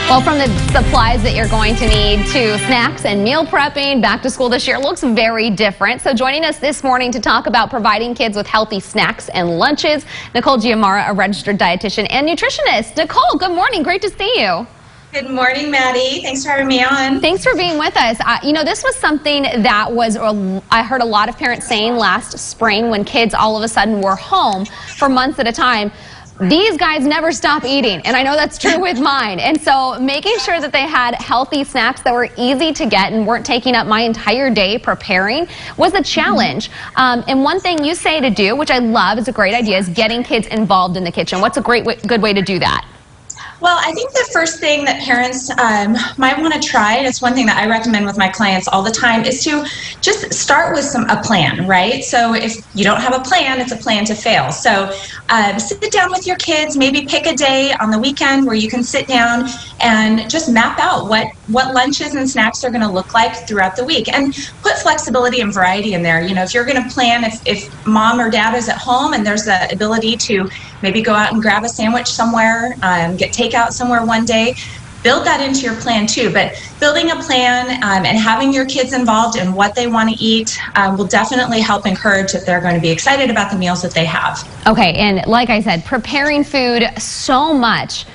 Well, from the supplies that you're going to need to snacks and meal prepping, back to school this year looks very different. So joining us this morning to talk about providing kids with healthy snacks and lunches, Nicole Giamara, a registered dietitian and nutritionist. Nicole, good morning. Great to see you. Good morning, Maddie. Thanks for having me on. Thanks for being with us. This was something that I heard a lot of parents saying last spring when kids all of a sudden were home for months at a time. These guys never stop eating, and I know that's true with mine. And so making sure that they had healthy snacks that were easy to get and weren't taking up my entire day preparing was a challenge. And one thing you say to do, which I love, is a great idea, is getting kids involved in the kitchen. What's a good way to do that? Well, I think the first thing that parents might want to try, and it's one thing that I recommend with my clients all the time, is to just start with a plan, right? So if you don't have a plan, it's a plan to fail. So sit down with your kids, maybe pick a day on the weekend where you can sit down and just map out what lunches and snacks are going to look like throughout the week, and put flexibility and variety in there. You know, if you're going to plan, if mom or dad is at home and there's the ability to maybe go out and grab a sandwich somewhere, get takeout somewhere one day, build that into your plan too. But building a plan and having your kids involved in what they want to eat will definitely help encourage that they're going to be excited about the meals that they have. Okay, and like I said, preparing food so much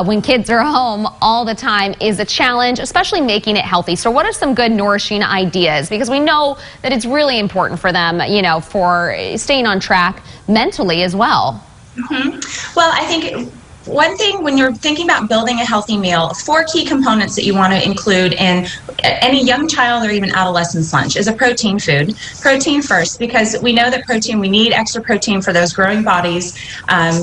when kids are home all the time is a challenge, especially making it healthy. So what are some good nourishing ideas? Because we know that it's really important for them, for staying on track mentally as well. Well, I think one thing when you're thinking about building a healthy meal, 4 key components that you want to include in any young child or even adolescent's lunch is a protein food. Protein first, because we know that we need extra protein for those growing bodies,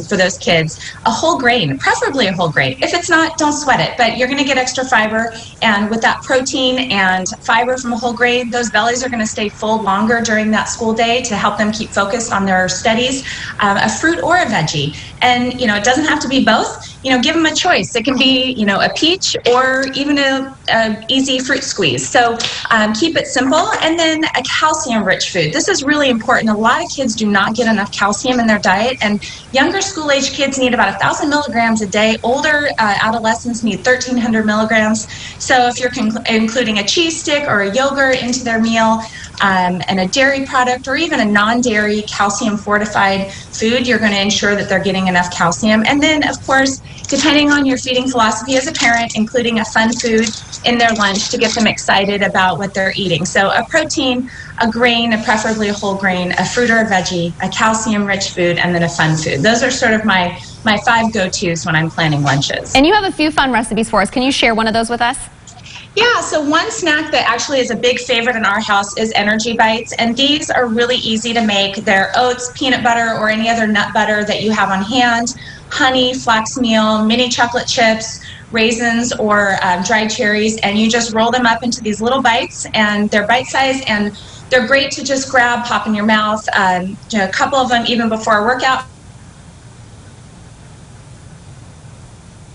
for those kids. A whole grain, preferably a whole grain. If it's not, don't sweat it, but you're going to get extra fiber, and with that protein and fiber from a whole grain, those bellies are going to stay full longer during that school day to help them keep focused on their studies. A fruit or a veggie, and it doesn't have to be both. Give them a choice. It can be, a peach or even a easy fruit squeeze. So keep it simple. And then a calcium-rich food. This is really important. A lot of kids do not get enough calcium in their diet, and younger school-age kids need about 1,000 milligrams a day. Older adolescents need 1,300 milligrams. So if you're including a cheese stick or a yogurt into their meal, and a dairy product or even a non-dairy calcium-fortified food, you're going to ensure that they're getting enough calcium. And then, of course, depending on your feeding philosophy as a parent, including a fun food in their lunch to get them excited about what they're eating. So a protein, a grain, preferably a whole grain, a fruit or a veggie, a calcium-rich food, and then a fun food. Those are sort of my 5 go-tos when I'm planning lunches. And you have a few fun recipes for us. Can you share one of those with us? Yeah, so one snack that actually is a big favorite in our house is energy bites, and these are really easy to make. They're oats, peanut butter, or any other nut butter that you have on hand, honey, flax meal, mini chocolate chips, raisins, or dried cherries, and you just roll them up into these little bites, and they're bite-sized, and they're great to just grab, pop in your mouth. A couple of them even before a workout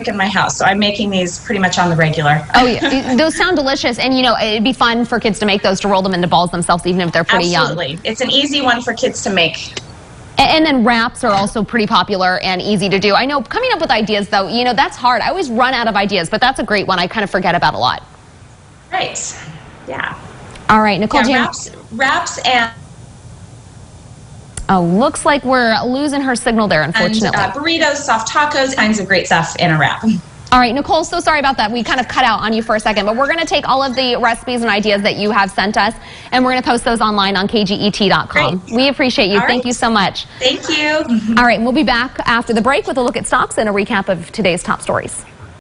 in my house, so I'm making these pretty much on the regular. Oh yeah, those sound delicious, and it'd be fun for kids to make those, to roll them into balls themselves, even if they're pretty young. Absolutely, it's an easy one for kids to make. And then wraps are also pretty popular and easy to do. I know, coming up with ideas though, that's hard. I always run out of ideas, but that's a great one I kind of forget about a lot. Right, yeah. All right, Nicole. Yeah, wraps and oh, looks like we're losing her signal there, unfortunately. And burritos, soft tacos, kinds of great stuff in a wrap. All right, Nicole, so sorry about that. We kind of cut out on you for a second, but we're going to take all of the recipes and ideas that you have sent us, and we're going to post those online on kget.com. Great. We appreciate you. All Thank right. you so much. Thank you. All right, we'll be back after the break with a look at stocks and a recap of today's top stories.